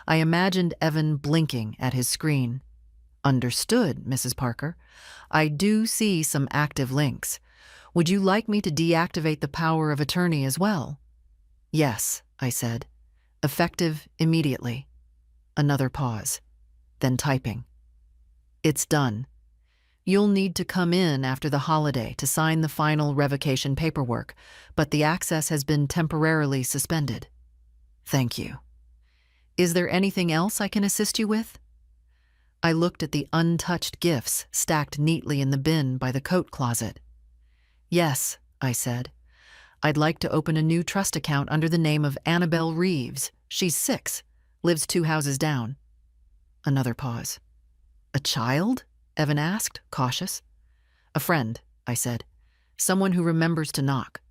I imagined Evan blinking at his screen. Understood, Mrs. Parker. I do see some active links. Would you like me to deactivate the power of attorney as well? Yes, I said. Effective immediately. Another pause. Then typing. It's done. You'll need to come in after the holiday to sign the final revocation paperwork, but the access has been temporarily suspended. Thank you. Is there anything else I can assist you with? I looked at the untouched gifts stacked neatly in the bin by the coat closet. Yes, I said. I'd like to open a new trust account under the name of Annabelle Reeves. She's 6, lives 2 houses down. Another pause. A child? Evan asked, cautious. A friend, I said. Someone who remembers to knock.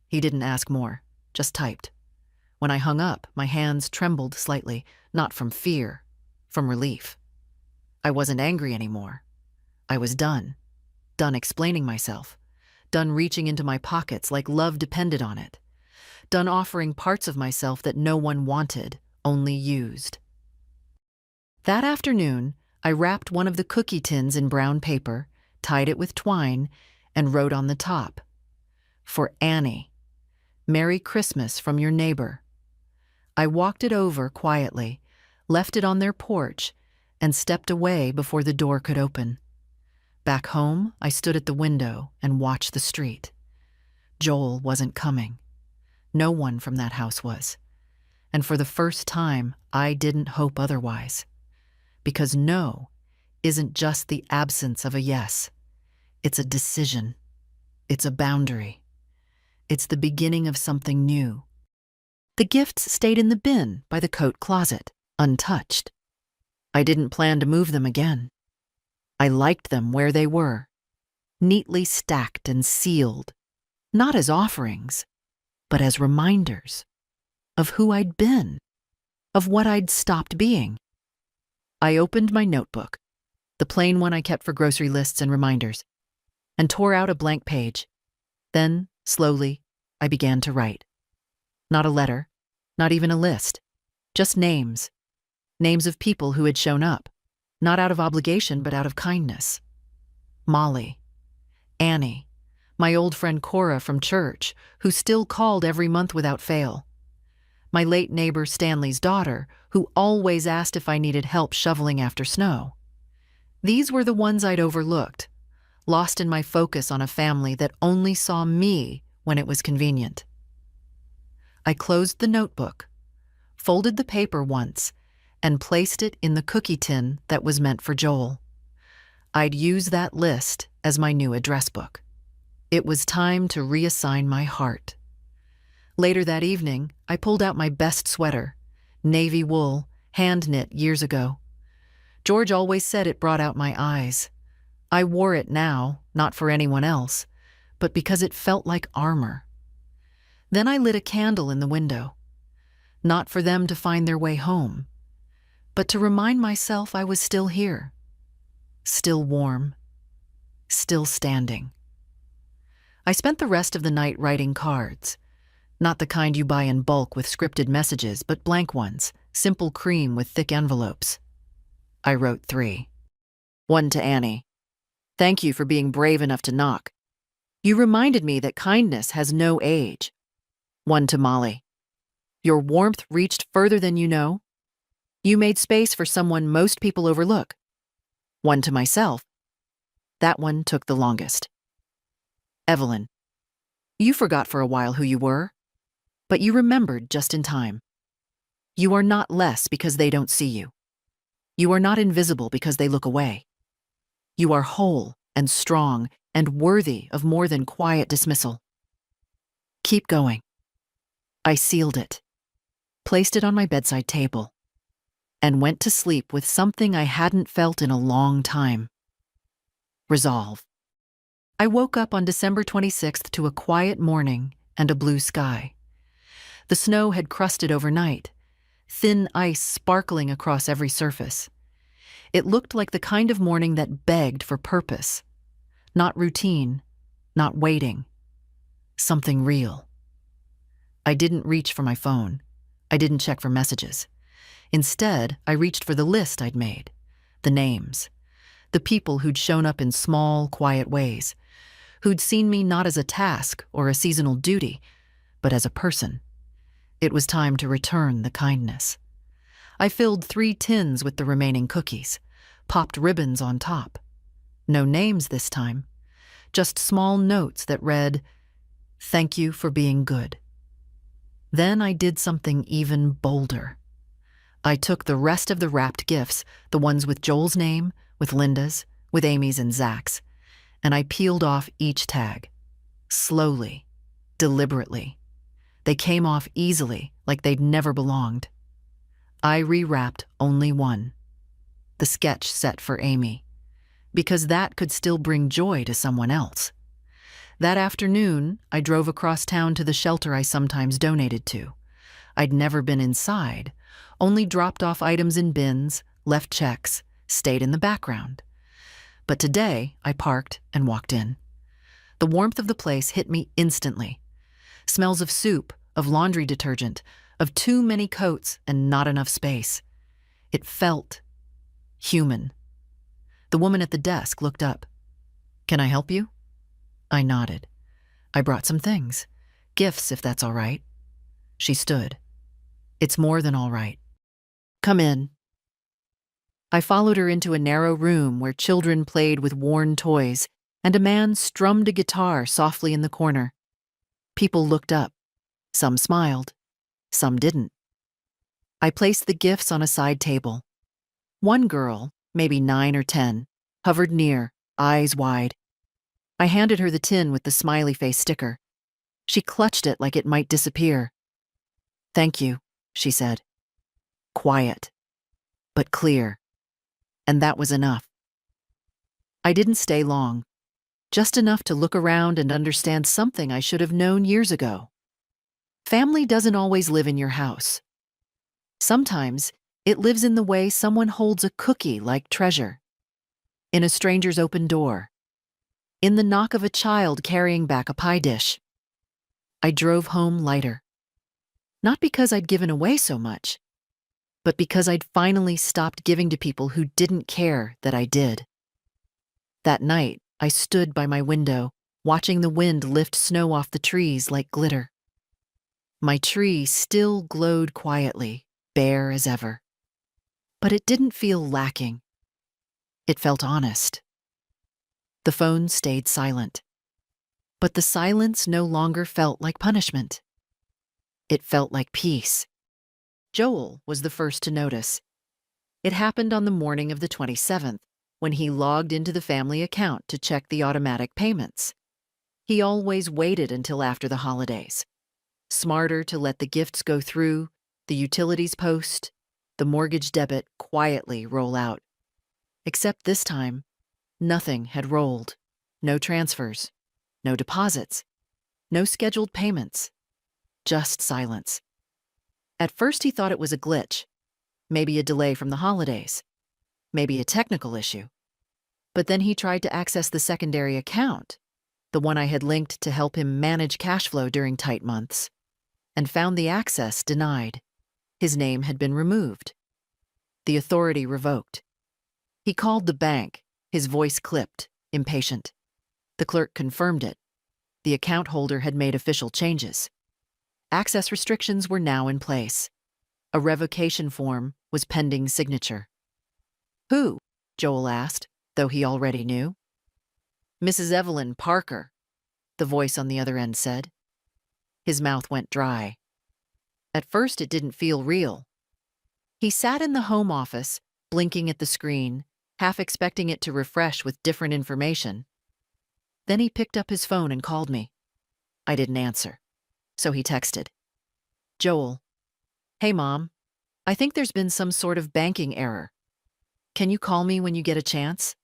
He didn't ask more, just typed. When I hung up, my hands trembled slightly, not from fear, from relief. I wasn't angry anymore. I was done. Done explaining myself. Done reaching into my pockets like love depended on it. Done offering parts of myself that no one wanted, only used. That afternoon, I wrapped one of the cookie tins in brown paper, tied it with twine, and wrote on the top, "For Annie. Merry Christmas from your neighbor." I walked it over quietly, left it on their porch, and stepped away before the door could open. Back home, I stood at the window and watched the street. Joel wasn't coming. No one from that house was. And for the first time, I didn't hope otherwise. Because no isn't just the absence of a yes. It's a decision. It's a boundary. It's the beginning of something new. The gifts stayed in the bin by the coat closet, untouched. I didn't plan to move them again. I liked them where they were, neatly stacked and sealed, not as offerings, but as reminders of who I'd been, of what I'd stopped being. I opened my notebook, the plain one I kept for grocery lists and reminders, and tore out a blank page. Then, slowly, I began to write. Not a letter, not even a list, just names. Names of people who had shown up, not out of obligation but out of kindness. Molly, Annie, my old friend Cora from church, who still called every month without fail. My late neighbor Stanley's daughter, who always asked if I needed help shoveling after snow. These were the ones I'd overlooked, lost in my focus on a family that only saw me when it was convenient. I closed the notebook, folded the paper once, and placed it in the cookie tin that was meant for Joel. I'd use that list as my new address book. It was time to reassign my heart. Later that evening, I pulled out my best sweater, navy wool, hand-knit years ago. George always said it brought out my eyes. I wore it now, not for anyone else, but because it felt like armor. Then I lit a candle in the window, not for them to find their way home, but to remind myself I was still here, still warm, still standing. I spent the rest of the night writing cards, not the kind you buy in bulk with scripted messages, but blank ones, simple cream with thick envelopes. I wrote 3. 1 to Annie. Thank you for being brave enough to knock. You reminded me that kindness has no age. 1 to Molly. Your warmth reached further than you know. You made space for someone most people overlook. 1 to myself. That one took the longest. Evelyn. You forgot for a while who you were, but you remembered just in time. You are not less because they don't see you. You are not invisible because they look away. You are whole and strong and worthy of more than quiet dismissal. Keep going. I sealed it, placed it on my bedside table, and went to sleep with something I hadn't felt in a long time. Resolve. I woke up on December 26th to a quiet morning and a blue sky. The snow had crusted overnight, thin ice sparkling across every surface. It looked like the kind of morning that begged for purpose, not routine, not waiting, something real. I didn't reach for my phone. I didn't check for messages. Instead, I reached for the list I'd made, the names, the people who'd shown up in small, quiet ways, who'd seen me not as a task or a seasonal duty, but as a person. It was time to return the kindness. I filled 3 tins with the remaining cookies, popped ribbons on top. No names this time, just small notes that read, "Thank you for being good." Then I did something even bolder. I took the rest of the wrapped gifts, the ones with Joel's name, with Linda's, with Amy's and Zach's, and I peeled off each tag. Slowly, deliberately. They came off easily, like they'd never belonged. I rewrapped only one, the sketch set for Amy, because that could still bring joy to someone else. That afternoon, I drove across town to the shelter I sometimes donated to. I'd never been inside, only dropped off items in bins, left checks, stayed in the background. But today, I parked and walked in. The warmth of the place hit me instantly. Smells of soup, of laundry detergent, of too many coats and not enough space. It felt human. The woman at the desk looked up. "Can I help you?" I nodded. "I brought some things. Gifts, if that's all right." She stood. "It's more than all right. Come in." I followed her into a narrow room where children played with worn toys, and a man strummed a guitar softly in the corner. People looked up. Some smiled. Some didn't. I placed the gifts on a side table. One girl, maybe 9 or 10, hovered near, eyes wide. I handed her the tin with the smiley face sticker. She clutched it like it might disappear. "Thank you," she said. Quiet, but clear. And that was enough. I didn't stay long, just enough to look around and understand something I should have known years ago. Family doesn't always live in your house. Sometimes it lives in the way someone holds a cookie like treasure, in a stranger's open door, in the knock of a child carrying back a pie dish. I drove home lighter. Not because I'd given away so much, but because I'd finally stopped giving to people who didn't care that I did. That night, I stood by my window, watching the wind lift snow off the trees like glitter. My tree still glowed quietly, bare as ever. But it didn't feel lacking. It felt honest. The phone stayed silent. But the silence no longer felt like punishment. It felt like peace. Joel was the first to notice. It happened on the morning of the 27th, when he logged into the family account to check the automatic payments. He always waited until after the holidays. Smarter to let the gifts go through, the utilities post, the mortgage debit quietly roll out. Except this time, nothing had rolled. No transfers, no deposits, no scheduled payments, just silence. At first he thought it was a glitch, maybe a delay from the holidays, maybe a technical issue. But then he tried to access the secondary account, the one I had linked to help him manage cash flow during tight months, and found the access denied. His name had been removed. The authority revoked. He called the bank, his voice clipped, impatient. The clerk confirmed it. The account holder had made official changes. Access restrictions were now in place. A revocation form was pending signature. "Who?" Joel asked, though he already knew. "Mrs. Evelyn Parker," the voice on the other end said. His mouth went dry. At first it didn't feel real. He sat in the home office, blinking at the screen, half expecting it to refresh with different information. Then he picked up his phone and called me. I didn't answer, so he texted. "Joel, hey Mom, I think there's been some sort of banking error. Can you call me when you get a chance?"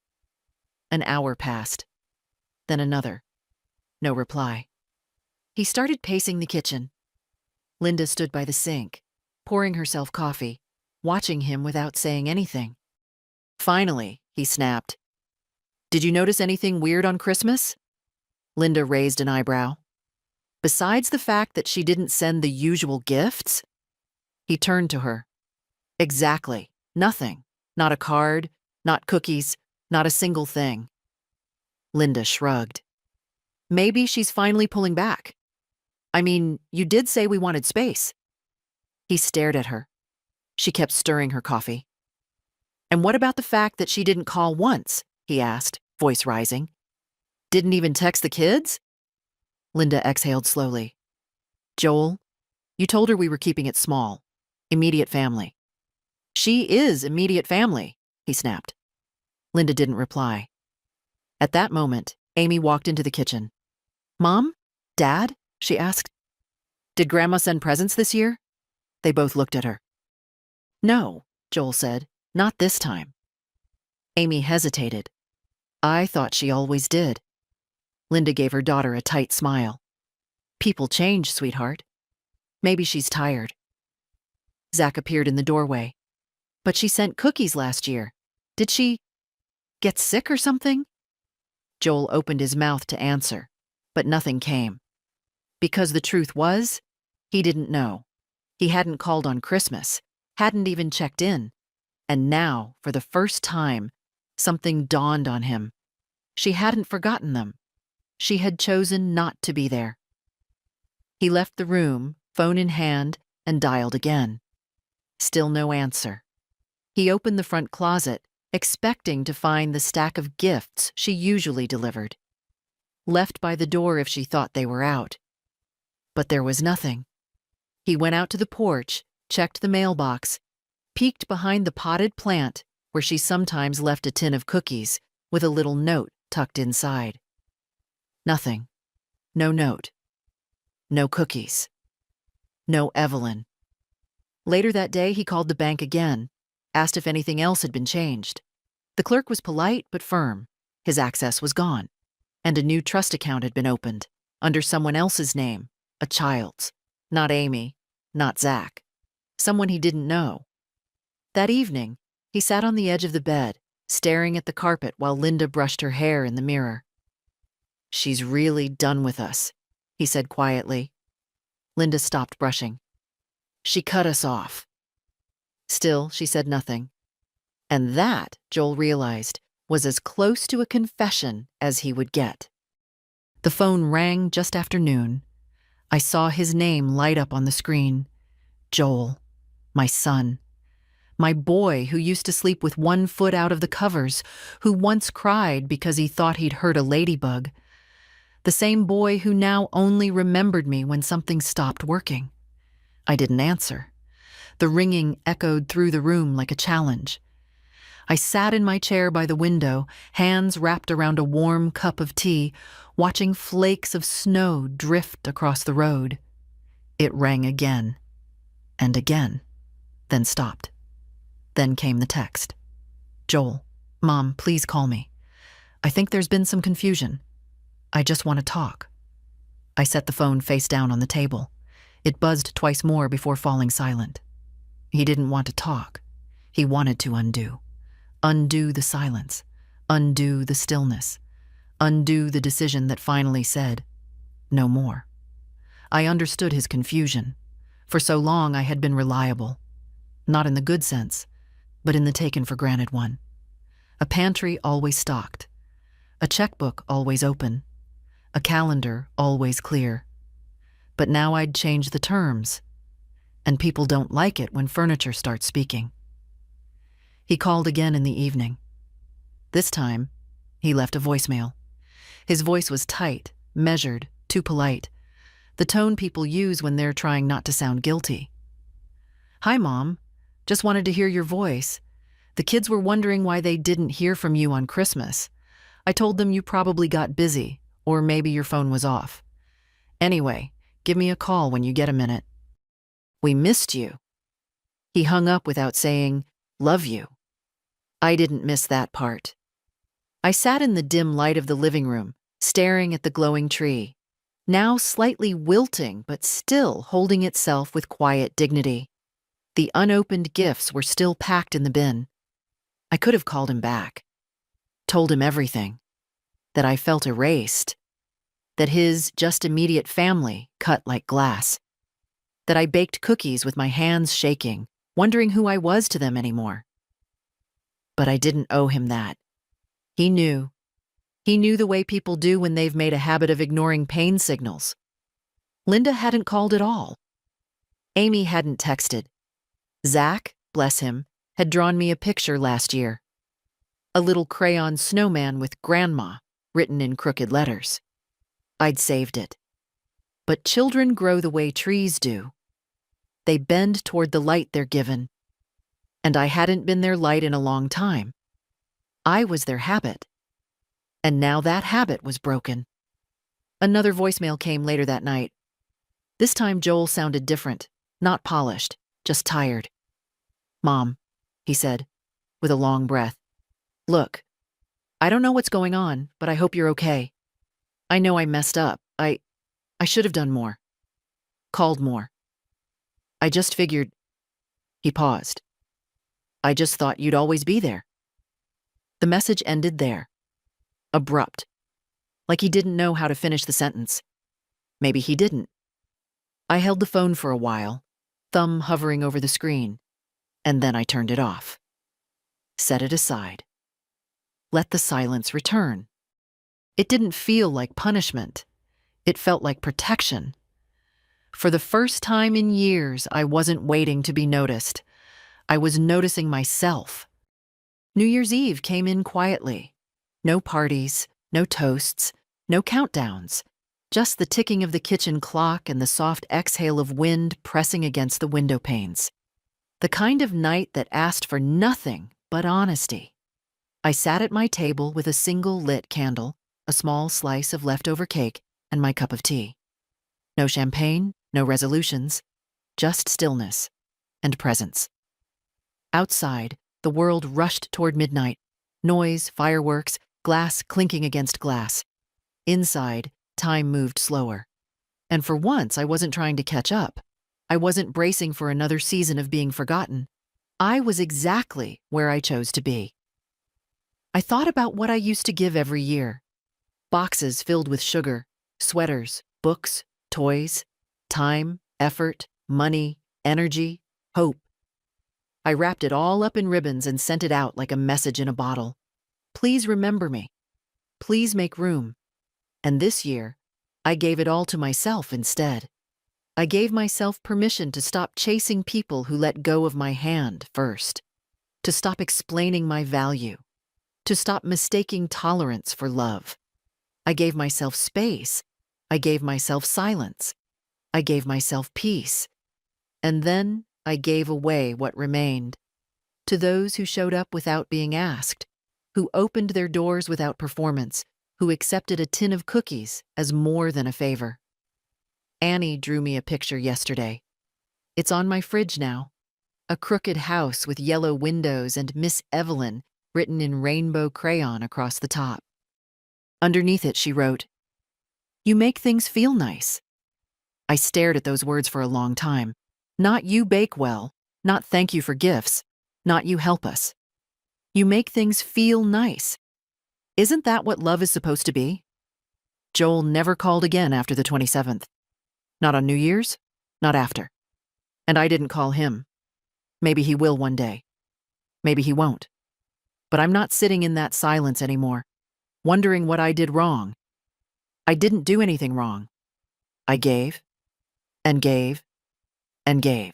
An hour passed. Then another. No reply. He started pacing the kitchen. Linda stood by the sink, pouring herself coffee, watching him without saying anything. Finally, he snapped. "Did you notice anything weird on Christmas?" Linda raised an eyebrow. Besides the fact that she didn't send the usual gifts? He turned to her. "Exactly. Nothing. Not a card, not cookies, not a single thing." Linda shrugged. "Maybe she's finally pulling back. I mean, you did say we wanted space." He stared at her. She kept stirring her coffee. "And what about the fact that she didn't call once?" he asked, voice rising. "Didn't even text the kids?" Linda exhaled slowly. "Joel, you told her we were keeping it small. Immediate family." "She is immediate family," he snapped. Linda didn't reply. At that moment, Amy walked into the kitchen. "Mom? Dad?" she asked. "Did Grandma send presents this year?" They both looked at her. "No," Joel said, "not this time." Amy hesitated. "I thought she always did." Linda gave her daughter a tight smile. People change, sweetheart. Maybe she's tired. Zach appeared in the doorway. But she sent cookies last year. Did she get sick or something? Joel opened his mouth to answer, but nothing came. Because the truth was, he didn't know. He hadn't called on Christmas, hadn't even checked in. And now, for the first time, something dawned on him. She hadn't forgotten them. She had chosen not to be there. He left the room, phone in hand, and dialed again. Still no answer. He opened the front closet, expecting to find the stack of gifts she usually delivered. Left by the door if she thought they were out. But there was nothing. He went out to the porch, checked the mailbox, peeked behind the potted plant where she sometimes left a tin of cookies with a little note tucked inside. Nothing. No note. No cookies. No Evelyn. Later that day, he called the bank again, asked if anything else had been changed. The clerk was polite but firm. His access was gone, and a new trust account had been opened, under someone else's name, a child's. Not Amy, not Zach. Someone he didn't know. That evening, he sat on the edge of the bed, staring at the carpet while Linda brushed her hair in the mirror. "She's really done with us," he said quietly. Linda stopped brushing. "She cut us off." Still, she said nothing. And that, Joel realized, was as close to a confession as he would get. The phone rang just after noon. I saw his name light up on the screen. Joel, my son. My boy who used to sleep with one foot out of the covers, who once cried because he thought he'd hurt a ladybug. The same boy who now only remembered me when something stopped working. I didn't answer. The ringing echoed through the room like a challenge. I sat in my chair by the window, hands wrapped around a warm cup of tea, watching flakes of snow drift across the road. It rang again, and again, then stopped. Then came the text. "Joel, Mom, please call me. I think there's been some confusion. I just want to talk." I set the phone face down on the table. It buzzed twice more before falling silent. He didn't want to talk. He wanted to undo. Undo the silence. Undo the stillness. Undo the decision that finally said, "No more." I understood his confusion. For so long I had been reliable. Not in the good sense, but in the taken-for-granted one. A pantry always stocked. A checkbook always open. A calendar always clear. But now I'd changed the terms. And people don't like it when furniture starts speaking. He called again in the evening. This time, he left a voicemail. His voice was tight, measured, too polite. The tone people use when they're trying not to sound guilty. "Hi, Mom. Just wanted to hear your voice. The kids were wondering why they didn't hear from you on Christmas. I told them you probably got busy, or maybe your phone was off. Anyway, give me a call when you get a minute. We missed you." He hung up without saying, "Love you." I didn't miss that part. I sat in the dim light of the living room, staring at the glowing tree, now slightly wilting but still holding itself with quiet dignity. The unopened gifts were still packed in the bin. I could have called him back, told him everything, that I felt erased, that his just immediate family cut like glass, that I baked cookies with my hands shaking, wondering who I was to them anymore. But I didn't owe him that. He knew. He knew the way people do when they've made a habit of ignoring pain signals. Linda hadn't called at all. Amy hadn't texted. Zach, bless him, had drawn me a picture last year. A little crayon snowman with Grandma written in crooked letters. I'd saved it. But children grow the way trees do. They bend toward the light they're given. And I hadn't been their light in a long time. I was their habit. And now that habit was broken. Another voicemail came later that night. This time Joel sounded different, not polished, just tired. "Mom," he said, with a long breath. "Look, I don't know what's going on, but I hope you're okay. I know I messed up. I should have done more. Called more. I just figured. He paused. I just thought you'd always be there. The message ended there. Abrupt. Like he didn't know how to finish the sentence. Maybe he didn't. I held the phone for a while, thumb hovering over the screen, and then I turned it off. Set it aside. Let the silence return. It didn't feel like punishment. It felt like protection. For the first time in years, I wasn't waiting to be noticed. I was noticing myself. New Year's Eve came in quietly. No parties, no toasts, no countdowns. Just the ticking of the kitchen clock and the soft exhale of wind pressing against the window panes. The kind of night that asked for nothing but honesty. I sat at my table with a single lit candle, a small slice of leftover cake, and my cup of tea. No champagne, no resolutions, just stillness and presence. Outside, the world rushed toward midnight. Noise, fireworks, glass clinking against glass. Inside, time moved slower. And for once, I wasn't trying to catch up. I wasn't bracing for another season of being forgotten. I was exactly where I chose to be. I thought about what I used to give every year. Boxes filled with sugar, sweaters, books, toys, time, effort, money, energy, hope. I wrapped it all up in ribbons and sent it out like a message in a bottle. Please remember me. Please make room. And this year, I gave it all to myself instead. I gave myself permission to stop chasing people who let go of my hand first, to stop explaining my value, to stop mistaking tolerance for love. I gave myself space. I gave myself silence. I gave myself peace. And then I gave away what remained. To those who showed up without being asked, who opened their doors without performance, who accepted a tin of cookies as more than a favor. Annie drew me a picture yesterday. It's on my fridge now. A crooked house with yellow windows and Miss Evelyn written in rainbow crayon across the top. Underneath it, she wrote, "You make things feel nice." I stared at those words for a long time. Not "you bake well," not "thank you for gifts," not "you help us." You make things feel nice. Isn't that what love is supposed to be? Joel never called again after the 27th. Not on New Year's, not after. And I didn't call him. Maybe he will one day. Maybe he won't. But I'm not sitting in that silence anymore, wondering what I did wrong. I didn't do anything wrong. I gave, and gave, and gave.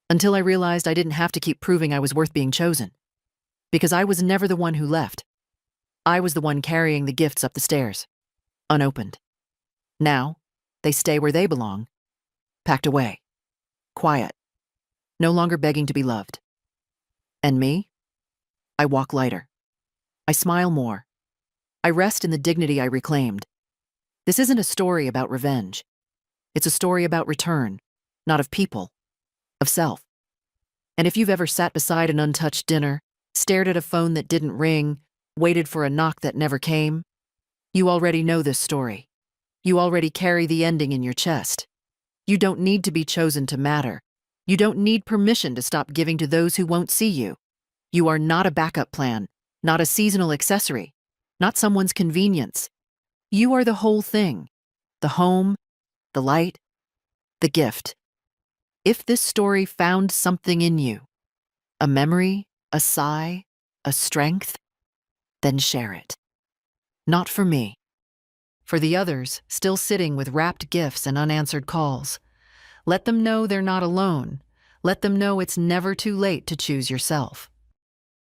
Until I realized I didn't have to keep proving I was worth being chosen. Because I was never the one who left. I was the one carrying the gifts up the stairs, unopened. Now, they stay where they belong, packed away, quiet, no longer begging to be loved. And me? I walk lighter. I smile more. I rest in the dignity I reclaimed. This isn't a story about revenge. It's a story about return, not of people, of self. And if you've ever sat beside an untouched dinner, stared at a phone that didn't ring, waited for a knock that never came, you already know this story. You already carry the ending in your chest. You don't need to be chosen to matter. You don't need permission to stop giving to those who won't see you. You are not a backup plan, not a seasonal accessory, not someone's convenience. You are the whole thing, the home, the light, the gift. If this story found something in you, a memory, a sigh, a strength, then share it. Not for me. For the others, still sitting with wrapped gifts and unanswered calls. Let them know they're not alone. Let them know it's never too late to choose yourself.